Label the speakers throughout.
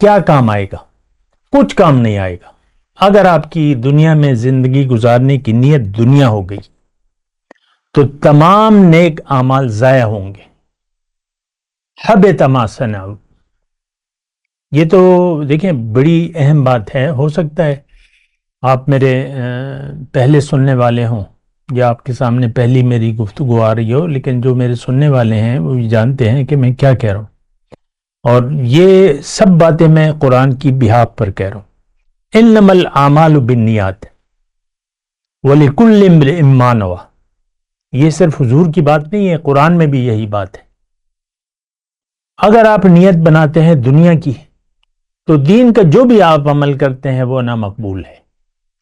Speaker 1: کیا کام آئے گا؟ کچھ کام نہیں آئے گا۔ اگر آپ کی دنیا میں زندگی گزارنے کی نیت دنیا ہو گئی تو تمام نیک اعمال ضائع ہوں گے۔ حبط ما صنعوا، یہ تو دیکھیں بڑی اہم بات ہے۔ ہو سکتا ہے آپ میرے پہلے سننے والے ہوں یا آپ کے سامنے پہلی میری گفتگو آ رہی ہو، لیکن جو میرے سننے والے ہیں وہ جانتے ہیں کہ میں کیا کہہ رہا ہوں، اور یہ سب باتیں میں قرآن کی بحاق پر کہہ رہا ہوں۔ انما الاعمال بالنیات ولکل امرئ ما نوی، یہ صرف حضور کی بات نہیں ہے، قرآن میں بھی یہی بات ہے۔ اگر آپ نیت بناتے ہیں دنیا کی تو دین کا جو بھی آپ عمل کرتے ہیں وہ نامقبول ہے۔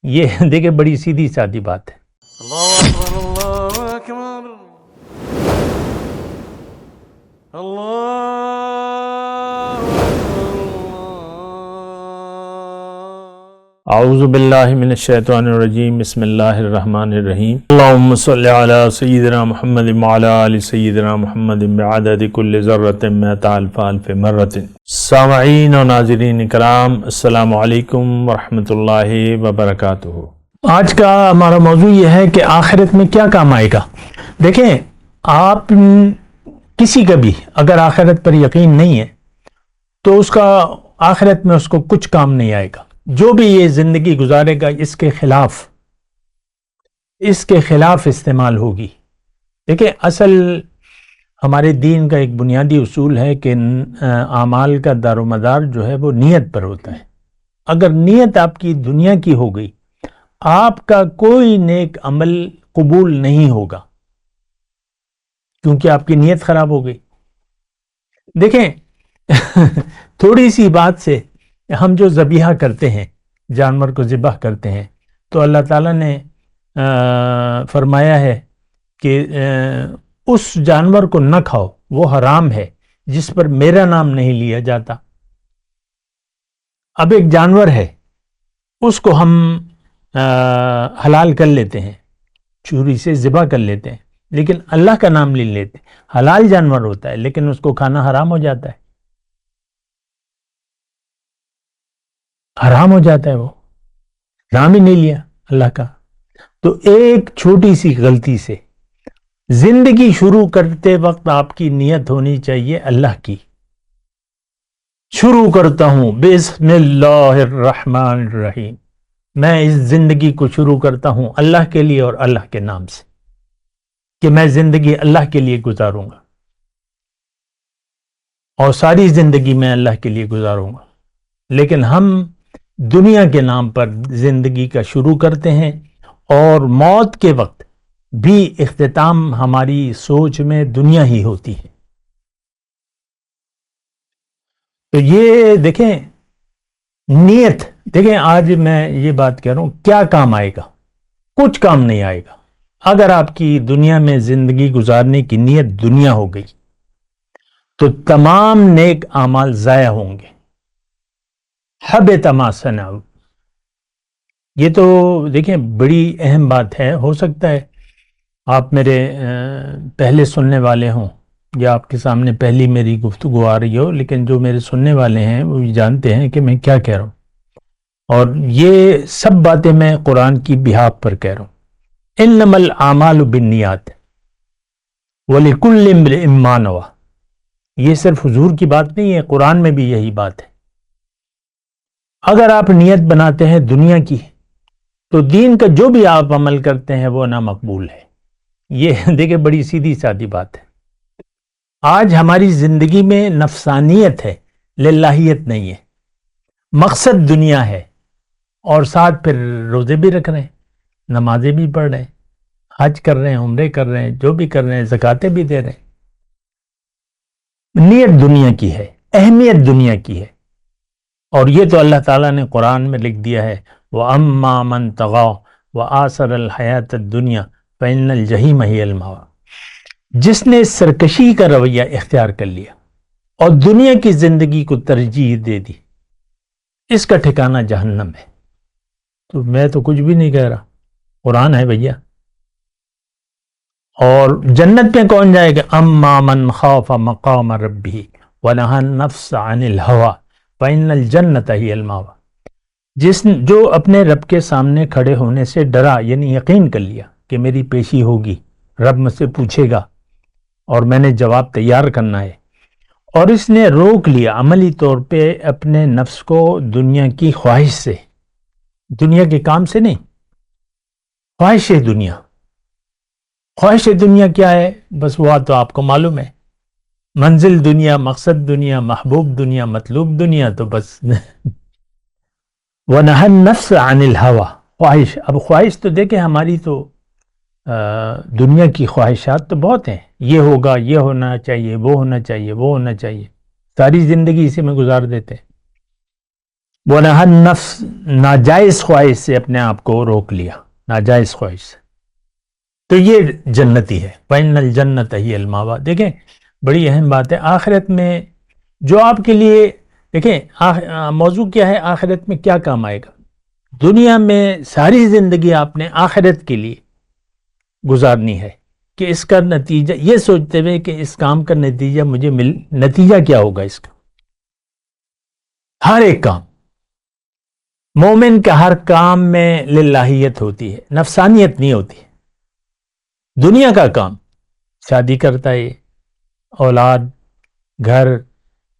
Speaker 1: یہ دیکھیں بڑی سیدھی سادی بات ہے۔
Speaker 2: اللہ اکبر اللہ اکبر اللہ
Speaker 1: اعوذ باللہ من الشیطان الرجیم، بسم اللہ الرحمن الرحیم۔ اللہم صلی علی سیدنا محمد وعلی آل سیدنا محمد بعدد کل ذرۃ مئۃ الف الف مرۃ۔ سامعین و ناظرین کرام، السلام علیکم ورحمۃ اللہ وبرکاتہ۔ آج کا ہمارا موضوع یہ ہے کہ آخرت میں کیا کام آئے گا۔ دیکھیں، آپ کسی کا بھی اگر آخرت پر یقین نہیں ہے تو اس کا آخرت میں اس کو کچھ کام نہیں آئے گا۔ جو بھی یہ زندگی گزارے گا اس کے خلاف استعمال ہوگی۔ دیکھیں، اصل ہمارے دین کا ایک بنیادی اصول ہے کہ اعمال کا دار و مدار جو ہے وہ نیت پر ہوتا ہے۔ اگر نیت آپ کی دنیا کی ہو گئی، آپ کا کوئی نیک عمل قبول نہیں ہوگا، کیونکہ آپ کی نیت خراب ہو گئی۔ دیکھیں تھوڑی سی بات سے ہم جو ذبیحہ کرتے ہیں، جانور کو ذبح کرتے ہیں، تو اللہ تعالیٰ نے فرمایا ہے کہ اس جانور کو نہ کھاؤ، وہ حرام ہے جس پر میرا نام نہیں لیا جاتا۔ اب ایک جانور ہے، اس کو ہم حلال کر لیتے ہیں، چوری سے ذبح کر لیتے ہیں، لیکن اللہ کا نام لے لیتے ہیں۔ حلال جانور ہوتا ہے لیکن اس کو کھانا حرام ہو جاتا ہے، حرام ہو جاتا ہے، وہ نام ہی نہیں لیا اللہ کا۔ تو ایک چھوٹی سی غلطی سے زندگی شروع کرتے وقت آپ کی نیت ہونی چاہیے اللہ کی۔ شروع کرتا ہوں بسم اللہ الرحمن الرحیم، میں اس زندگی کو شروع کرتا ہوں اللہ کے لیے اور اللہ کے نام سے، کہ میں زندگی اللہ کے لیے گزاروں گا اور ساری زندگی میں اللہ کے لیے گزاروں گا۔ لیکن ہم دنیا کے نام پر زندگی کا شروع کرتے ہیں اور موت کے وقت بھی اختتام ہماری سوچ میں دنیا ہی ہوتی ہے۔ تو یہ دیکھیں نیت، دیکھیں آج میں یہ بات کہہ رہا ہوں، کیا کام آئے گا؟ کچھ کام نہیں آئے گا۔ اگر آپ کی دنیا میں زندگی گزارنے کی نیت دنیا ہو گئی تو تمام نیک اعمال ضائع ہوں گے۔ حبط ما صنعوا، یہ تو دیکھیں بڑی اہم بات ہے۔ ہو سکتا ہے آپ میرے پہلے سننے والے ہوں یا آپ کے سامنے پہلی میری گفتگو آ رہی ہو، لیکن جو میرے سننے والے ہیں وہ جانتے ہیں کہ میں کیا کہہ رہا ہوں، اور یہ سب باتیں میں قرآن کی بحاق پر کہہ رہا ہوں۔ انما الاعمال بالنیات ولکل امرئ ما نوی، یہ صرف حضور کی بات نہیں ہے، قرآن میں بھی یہی بات ہے۔ اگر آپ نیت بناتے ہیں دنیا کی تو دین کا جو بھی آپ عمل کرتے ہیں وہ نامقبول ہے۔ یہ دیکھیں بڑی سیدھی سادی بات ہے۔ آج ہماری زندگی میں نفسانیت ہے، للہیت نہیں ہے۔ مقصد دنیا ہے اور ساتھ پھر روزے بھی رکھ رہے ہیں، نمازیں بھی پڑھ رہے ہیں، حج کر رہے ہیں، عمرے کر رہے ہیں، جو بھی کر رہے ہیں، زکاتیں بھی دے رہے ہیں۔ نیت دنیا کی ہے، اہمیت دنیا کی ہے، اور یہ تو اللہ تعالیٰ نے قرآن میں لکھ دیا ہے، وَأَمَّا مَن طَغَىٰ وَآثَرَ الْحَيَاةَ الدُّنْيَا فَإِنَّ الْجَحِيمَ هِيَ الْمَأْوَىٰ، جس نے سرکشی کا رویہ اختیار کر لیا اور دنیا کی زندگی کو ترجیح دے دی، اس کا ٹھکانہ جہنم ہے۔ تو میں تو کچھ بھی نہیں کہہ رہا، قرآن ہے بھیا۔ اور جنت میں کون جائے گا؟ اما من خاف مقام ربہ ونہى النفس عن الہوى فَإِنَّ الْجَنَّةَ هِيَ الْمَأْوَىٰ، جو اپنے رب کے سامنے کھڑے ہونے سے ڈرا، یعنی یقین کر لیا کہ میری پیشی ہوگی، رب مجھ سے پوچھے گا اور میں نے جواب تیار کرنا ہے، اور اس نے روک لیا عملی طور پہ اپنے نفس کو دنیا کی خواہش سے، دنیا کے کام سے نہیں، خواہش دنیا. خواہش دنیا کیا ہے؟ بس وہ تو آپ کو معلوم ہے، منزل دنیا، مقصد دنیا، محبوب دنیا، مطلوب دنیا، تو بس وَنَهَى النَّفْسَ عَنِ الْهَوَىٰ، خواہش. اب خواہش تو دیکھیں ہماری تو دنیا کی خواہشات تو بہت ہیں، یہ ہوگا، یہ ہونا چاہیے، وہ ہونا چاہیے، وہ ہونا چاہیے، ساری زندگی اسی میں گزار دیتے. وَنَهَى النَّفْسَ، ناجائز خواہش سے اپنے آپ کو روک لیا، ناجائز خواہش سے، تو یہ جنتی ہے. فَإِنَّ الْجَنَّةَ هِيَ الْمَأْوَىٰ. دیکھیں بڑی اہم بات ہے آخرت میں جو آپ کے لیے، دیکھیں موضوع کیا ہے، آخرت میں کیا کام آئے گا. دنیا میں ساری زندگی آپ نے آخرت کے لیے گزارنی ہے کہ اس کا نتیجہ، یہ سوچتے ہوئے کہ اس کام کا نتیجہ مجھے نتیجہ کیا ہوگا اس کا. ہر ایک کام، مومن کا ہر کام میں للہیت ہوتی ہے، نفسانیت نہیں ہوتی. دنیا کا کام، شادی کرتا ہے، اولاد، گھر،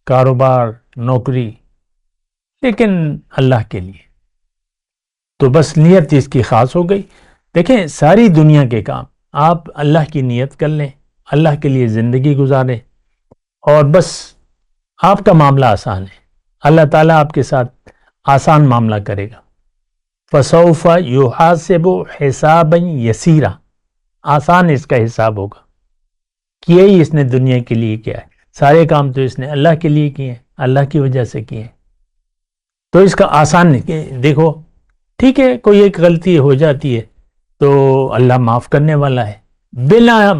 Speaker 1: کاروبار، نوکری، لیکن اللہ کے لیے تو بس نیت اس کی خاص ہو گئی. دیکھیں ساری دنیا کے کام آپ اللہ کی نیت کر لیں، اللہ کے لیے زندگی گزاریں، اور بس آپ کا معاملہ آسان ہے، اللہ تعالیٰ آپ کے ساتھ آسان معاملہ کرے گا. فَسَوْفَ يُحَاسِبُ حِسَابًا يَسِيرًا، آسان اس کا حساب ہوگا. کیے ہی اس نے دنیا کے لیے کیا ہے، سارے کام تو اس نے اللہ کے لیے کیے ہیں، اللہ کی وجہ سے کیے ہیں، تو اس کا آسان نہیں. دیکھو ٹھیک ہے کوئی ایک غلطی ہو جاتی ہے تو اللہ معاف کرنے والا ہے، بنا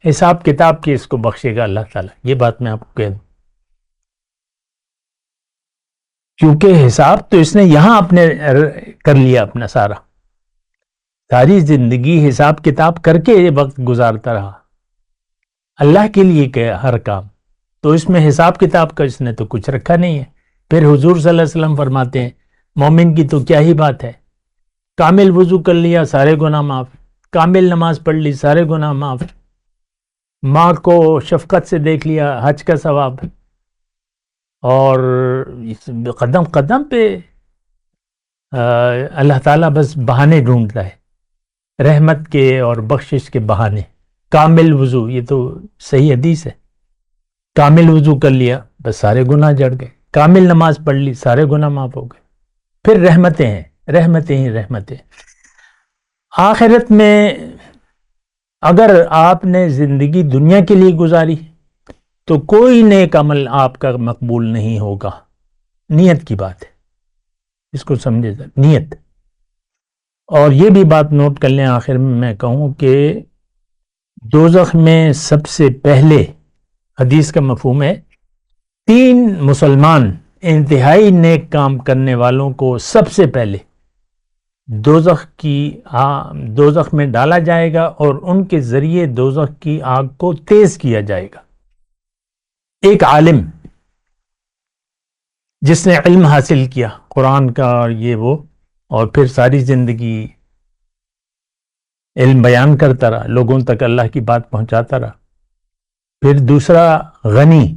Speaker 1: حساب کتاب کے اس کو بخشے گا اللہ تعالیٰ. یہ بات میں آپ کو کہہ دوں، کیونکہ حساب تو اس نے یہاں اپنے کر لیا، اپنا ساری زندگی حساب کتاب کر کے یہ وقت گزارتا رہا، اللہ کے لیے کیا ہر کام، تو اس میں حساب کتاب کا اس نے تو کچھ رکھا نہیں ہے. پھر حضور صلی اللہ علیہ وسلم فرماتے ہیں مومن کی تو کیا ہی بات ہے، کامل وضو کر لیا سارے گناہ معاف، کامل نماز پڑھ لی سارے گناہ معاف، ماں کو شفقت سے دیکھ لیا حج کا ثواب، اور قدم قدم پہ اللہ تعالیٰ بس بہانے ڈھونڈتا ہے، رحمت کے اور بخشش کے بہانے. کامل وضو، یہ تو صحیح حدیث ہے، کامل وضو کر لیا بس سارے گناہ جڑ گئے، کامل نماز پڑھ لی سارے گناہ معاف ہو گئے. پھر رحمتیں ہیں، رحمتیں ہی رحمتیں. آخرت میں اگر آپ نے زندگی دنیا کے لیے گزاری تو کوئی نیک عمل آپ کا مقبول نہیں ہوگا. نیت کی بات ہے، اس کو سمجھے ذرا، نیت. اور یہ بھی بات نوٹ کر لیں آخر میں کہوں کہ دوزخ میں سب سے پہلے، حدیث کا مفہوم ہے، 3 مسلمان انتہائی نیک کام کرنے والوں کو سب سے پہلے دوزخ میں ڈالا جائے گا، اور ان کے ذریعے دوزخ کی آگ کو تیز کیا جائے گا. ایک عالم جس نے علم حاصل کیا قرآن کا اور یہ وہ، اور پھر ساری زندگی علم بیان کرتا رہا، لوگوں تک اللہ کی بات پہنچاتا رہا. پھر دوسرا غنی،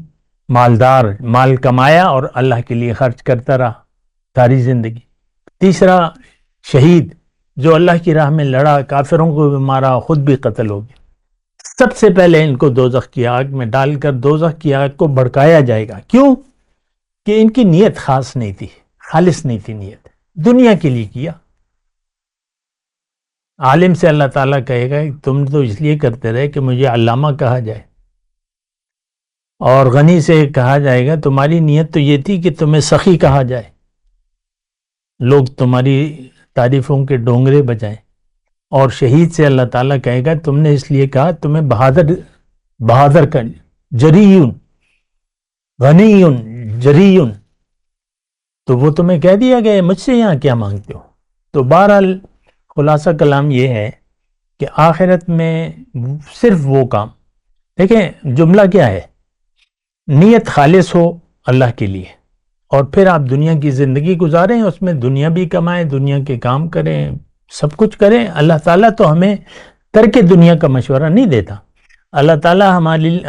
Speaker 1: مالدار، مال کمایا اور اللہ کے لیے خرچ کرتا رہا ساری زندگی. تیسرا شہید، جو اللہ کی راہ میں لڑا، کافروں کو بھی مارا، خود بھی قتل ہو گیا. سب سے پہلے ان کو دوزخ کی آگ میں ڈال کر دوزخ کی آگ کو بھڑکایا جائے گا. کیوں؟ کہ ان کی نیت خاص نہیں تھی، خالص نہیں تھی نیت، دنیا کے لیے کیا. عالم سے اللہ تعالیٰ کہے گا کہ تم تو اس لیے کرتے رہے کہ مجھے علامہ کہا جائے، اور غنی سے کہا جائے گا تمہاری نیت تو یہ تھی کہ تمہیں سخی کہا جائے، لوگ تمہاری تعریفوں کے ڈونگرے بجائیں. اور شہید سے اللہ تعالیٰ کہے گا تم نے اس لیے کہا تمہیں بہادر کا، جریون، غنیون، جریون، تو وہ تمہیں کہہ دیا گیا مجھ سے یہاں کیا مانگتے ہو. تو بہرحال خلاصہ کلام یہ ہے کہ آخرت میں صرف وہ کام، دیکھیں جملہ کیا ہے، نیت خالص ہو اللہ کے لیے، اور پھر آپ دنیا کی زندگی گزاریں، اس میں دنیا بھی کمائیں، دنیا کے کام کریں، سب کچھ کریں۔ اللہ تعالیٰ تو ہمیں ترک دنیا کا مشورہ نہیں دیتا، اللہ تعالیٰ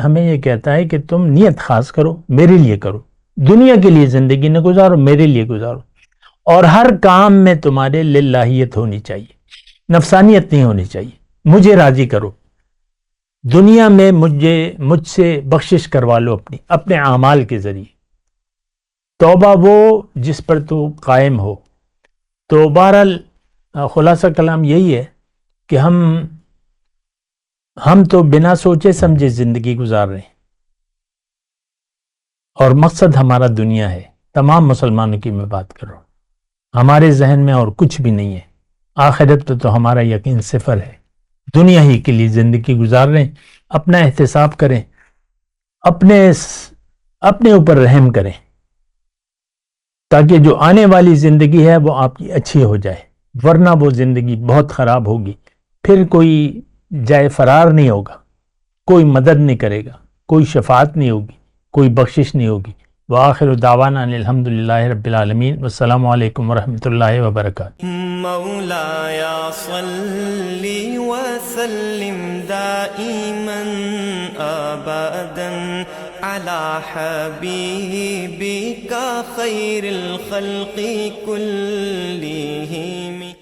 Speaker 1: ہمیں یہ کہتا ہے کہ تم نیت خاص کرو، میرے لیے کرو، دنیا کے لیے زندگی نہ گزارو، میرے لیے گزارو، اور ہر کام میں تمہارے للہیت ہونی چاہیے، نفسانیت نہیں ہونی چاہیے۔ مجھے راضی کرو، دنیا میں مجھ سے بخشش کروا لو اپنے اعمال کے ذریعے۔ توبہ وہ جس پر تو قائم ہو۔ تو بہرحال خلاصہ کلام یہی ہے کہ ہم تو بنا سوچے سمجھے زندگی گزار رہے ہیں، اور مقصد ہمارا دنیا ہے۔ تمام مسلمانوں کی میں بات کر رہا ہوں، ہمارے ذہن میں اور کچھ بھی نہیں ہے، آخرت پہ تو ہمارا یقین صفر ہے۔ دنیا ہی کے لیے زندگی گزار رہے ہیں۔ اپنا احتساب کریں، اپنے اوپر رحم کریں، تاکہ جو آنے والی زندگی ہے وہ آپ کی اچھی ہو جائے، ورنہ وہ زندگی بہت خراب ہوگی۔ پھر کوئی جائے فرار نہیں ہوگا، کوئی مدد نہیں کرے گا، کوئی شفاعت نہیں ہوگی، کوئی بخشش نہیں ہوگی۔ وآخر دعوانا ان الحمدللہ رب العالمین، والسلام علیکم ورحمۃ اللہ وبرکاتہ۔
Speaker 3: مولاي صل وسلم دائما ابدا على حبيبك خير الخلق كلهم